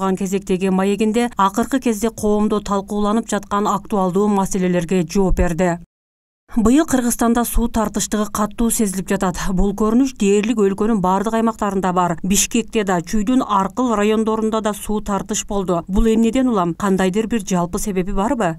Кезектеги маегинде акыркы кезде коомдо талкууланып жаткан актуалдуу маселелерге жооп берди. Быйыл Кыргызстанда суу тартыштыгы каттуу сезилип жатат. Бул көрүнүш дээрлик өлкөнүн бардык аймактарында бар. Бишкекте да, Чүйдүн аркыл райондорунда да суу тартыш болду. Бул эмнеден улам? Кандайдыр бир жалпы себеби барбы?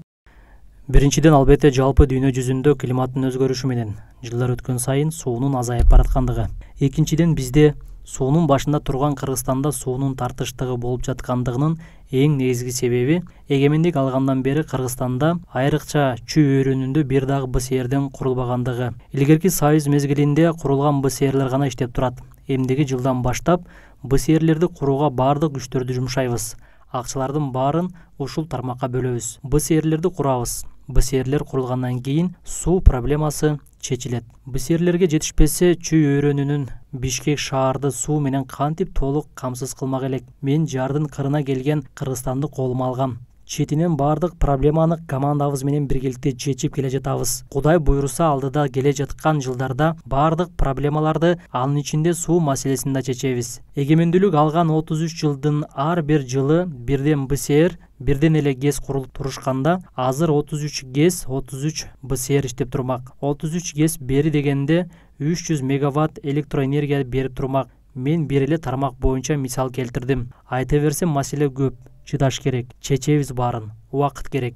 Биринчиден, албетте, жалпы дүйнө жүзүндө климаттын өзгөрүшү менен жылдар өткөн сайын суунун азайып бараткандыгы. Экинчиден, бизде суунун башында турган Кыргызстанда суунун тартыштыгы болуп жаткандыгынын эң негизги себеби эгемендик алгандан бери Кыргызстанда айрыкча Чүй өрөөнүндө бир дагы БСРден курулбагандыгы. Илгерки Союз мезгилинде курулган БСРлер гана иштеп турат. Эмдиги жылдан баштап БСРлерди курууга бардык күчтөрдү жумшайбыз. Акчалардын баарын ушул тармакка бөлөбүз. БСРлерди курабыз. БСРлер курулгандан кийин суу проблемасы чечилет. БСРлерге жетишпесе, Чүй өрөөнүнүн Бишкек шаарды суу менен кантип толук камсыз кылмак элек? Мен жардын кырына келген Кыргызстанды колума алгам. Четинен бардык проблеманы командабыз менен биргеликте чечип келе жатабыз. Кудай буйруса, алдыда келе жаткан жылдарда бардык проблемаларды, анын ичинде суу маселесин да чечебиз. Эгемендүүлүк алган 33 жылдын ар бир жылы бирден БСР, бирден эле ГЭС курулуп турушканда, азыр 33 ГЭС, 33 БСР иштеп турмак. 33 ГЭС бери дегенде 300 мегаватт электроэнергия берип турмак. Мен бир эле тармак боюнча мисал келтирдим. Айта берсем, маселе көп. Чыдаш керек, чечебиз баарын, убакыт керек.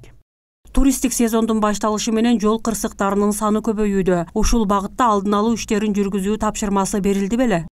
Туристтик сезондун башталышы менен жол кырсыктарынын саны көбөйүүдө. Ушул багытта алдын алуу иштерин жүргүзүү тапшырмасы берилди беле?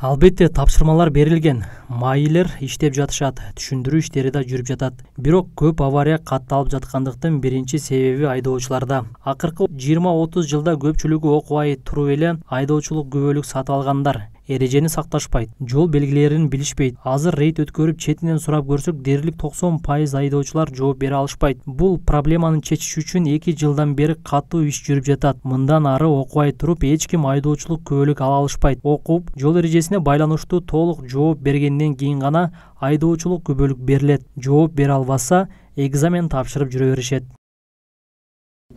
Албетте, тапшырмалар берилген. Майилер иштеп жатышат, түшүндүрүү иштери да жүрүп жатат. Бирок көп авария катталып жаткандыктын биринчи себеби айдоочуларда. Акыркы 20-30 жылда көпчүлүгү окубай туруп эле айдоочулук күбөлүк сатып алгандар. Эрежени сакташпайт, жол белгилерин билишпейт. Азыр рейд өткөрүп четинен сурап көрсөк, дээрлик 90% айдоочулар жооп бере алышпайт. Бул проблеманы чечиш үчүн 2 жылдан бери катуу иш жүрүп жатат. Мындан ары окубай туруп эч ким айдоочулук күбөлүк ала алышпайт. Окуп, жол эрежесине байланыштуу толук жооп бергенден кийин гана айдоочулук күбөлүк берилет. Жооп бере албаса, экзамен тапшырып жүрө беришет.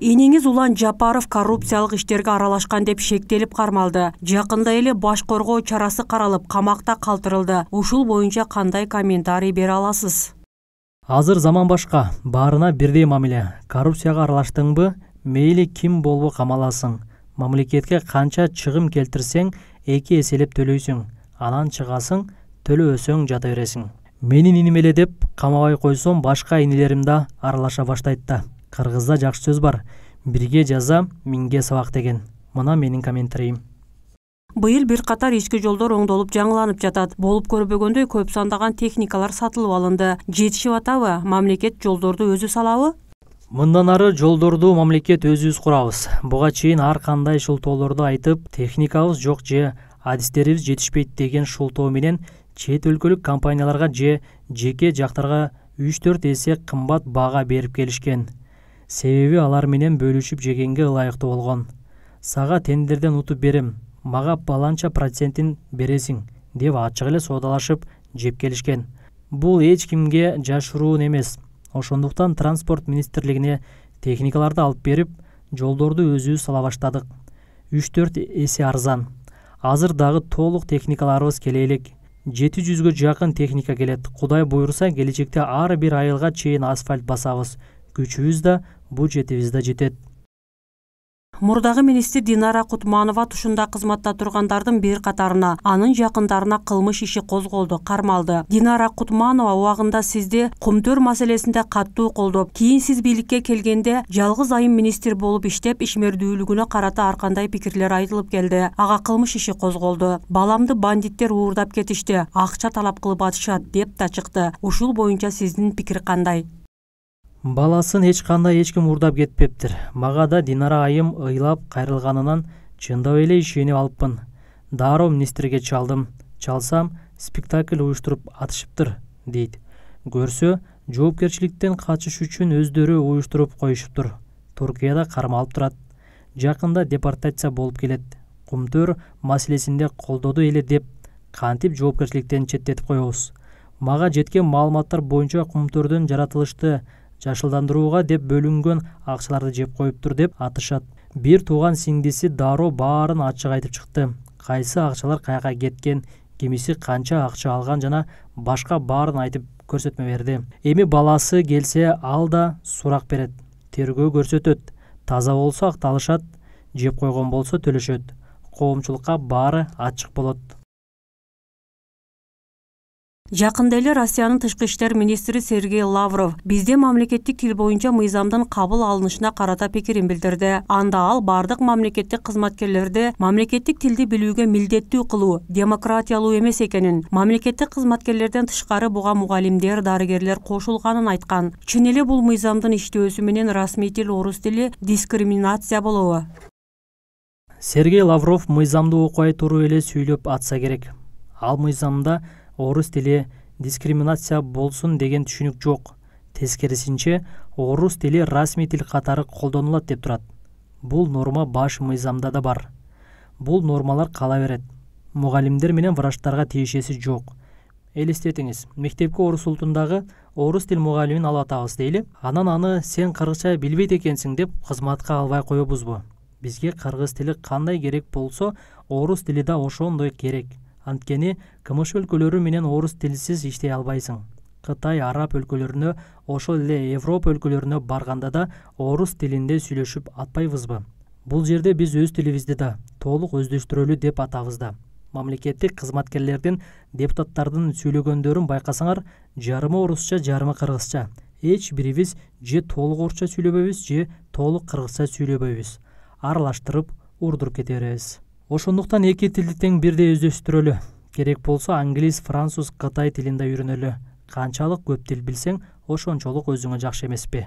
Эниңиз Улан Жапаров коррупциялык иштерге аралашкан деп шектелип кармалды. Жакында эле баш коргоо чарасы каралып, камакта калтырылды. Ушул боюнча кандай комментарий бере аласыз? Азыр заман башка, баарына бирдей мамиле. Коррупцияга аралаштыңбы, мейли ким болбу камаласың. Мамлекетке канча чыгым келтирсең, 2 эселеп төлөйсүң. Анан чыгасың, төлөбөсөң жата бересиң. Менин иним эле деп камабай койсом, башка инилерим да аралаша баштайт да. Кыргызда жакшы сөз бар. Бирге жаза, миңге сабак деген. Мына менин комментариим. Быйыл бир катар ички жолдор оңдолуп жаңыланып жатат. Болуп көрбөгөндөй көп сандаган техникалар сатылып алынды. Жетишип атабы? Мамлекет жолдорду өзү салабы? Мындан ары жолдорду мамлекет өзүбүз курабыз. Буга чейин ар кандай шултоолорду айтып, техникабыз жок же адистерибиз жетишпейт деген шултоо менен чет өлкөлүк компанияларга же жеке жактарга 3-4 эсе кымбат баага берип келишкен. Себеби алар менен бөлүшүп жегенге ылайыктуу болгон. Сага тендерден утуп берем, мага баланча процентин бересиң деп ачык эле соодалашып жеп келишкен. Бул эч кимге жашыруун эмес. Ошондуктан транспорт министрлигине техникаларды алып берип, жолдорду өзүбүз сала баштадык. 3-4 эсе арзан. Азыр дагы толук техникаларыбыз келе элек. 700-гө жакын техника келет. Кудай буйруса, келечекте ар бир айылга чейин асфальт басабыз. Күчүбүз да, бюджетибиз да жетет. Мурдагы министр Динара Кутманова тушунда кызматта тургандардын бир катарына, анын жакындарына кылмыш иши козголду, кармалды. Динара Кутманова убагында сизди Кумтөр маселесинде каттуу колдоп, кийин сиз бийликке келгенде жалгыз айым министр болуп иштеп, ишмердүүлүгүнө карата ар кандай пикирлер айтылып келди. Ага кылмыш иши козголду. Баламды бандиттер уурдап кетишти, акча талап кылып атышат деп да чыкты. Ушул боюнча сиздин пикир кандай? Баласын эч кандай эч ким уурдап кетпептир. Мага да Динара айым ыйлап кайрылганынан чындап эле ишенип алыпмын. Дароо министрге чалдым. Чалсам, спектакль уюштуруп атышыптыр, дейт. Көрсө, жоопкерчиликтен качыш үчүн өздөрү уюштуруп коюшуптур. Туркияда кармалып турат. Жакында депортация болуп келет. Кумтөр маселесинде колдоду эле деп кантип жоопкерчиликтен четтетип коебуз. Мага жеткен маалыматтар боюнча Кумтөрдөн жаратылышты жашылдандырууга деп бөлүнгөн акчаларды жеп коюптур деп атышат. Бир тууган сиңдиси дароо баарын ачык айтып чыкты. Кайсы акчалар каяка кеткен, кимиси канча акча алган жана башка баарын айтып көрсөтмө берди. Эми баласы келсе ал да сурак берет, тергөө көрсөтөт, таза болсо акталышат, жеп койгон болсо төлөшөт. Коомчулукка баары ачык болот. Жакында эле Россиянын тышкы иштер министри Сергей Лавров бизде мамлекеттик тил боюнча мыйзамдын кабыл алынышына карата пикирин билдирди. Анда ал бардык мамлекеттик кызматкерлерди мамлекеттик тилди билүүгө милдеттүү кылуу демократиялуу эмес экенин, мамлекеттик кызматкерлерден тышкары буга мугалимдер, дарыгерлер кошулганын айткан. Чын эле бул мыйзамдын иштөөсү менен расмий тил орус тили дискриминация болобу? Сергей Лавров мыйзамды окуй туруу эле сүйлөп атса керек. Ал мыйзамда орус тили дискриминация болсун деген түшүнүк жок. Тескерисинче, орус тили расмий тил катары колдонулат деп турат. Бул норма баш мыйзамда да бар. Бул нормалар кала берет. Мугалимдер менен врачтарга тиешеси жок. Элестетиңиз, мектепке орус улутундагы орус тил мугалимин алып атабыз дейли. Анан аны сен кыргызча билбейт экенсиң деп кызматка албай коебузбу? Бизге кыргыз тили кандай керек болсо, орус тили да ошондой керек. Анткени КМШ өлкөлөрү менен орус тилсиз иштей албайсың. Кытай, Араб өлкөлөрүнө, ошол эле Европа өлкөлөрүнө барганда да орус тилинде сүйлөшүп атпайбызбы? Бул жерде биз өз тилибизди да толук өздөштүрөлү деп атабыз да. Мамлекеттик кызматкерлердин, депутаттардын сүйлөгөндөрүн байкасаңар, жарымы орусча, жарымы кыргызча. Эч бирибиз же толук орусча сүйлөбөйбүз, же толук кыргызча сүйлөбөйбүз. Аралаштырып, урдуруп кете беребиз. Ошондуктан эки тилди тең бирдей өздөштүрөлү. Керек болсо англис, француз, кытай тилинде үйрөнөлү. Канчалык көп тил билсең, ошончолук өзүңө жакшы эмеспи?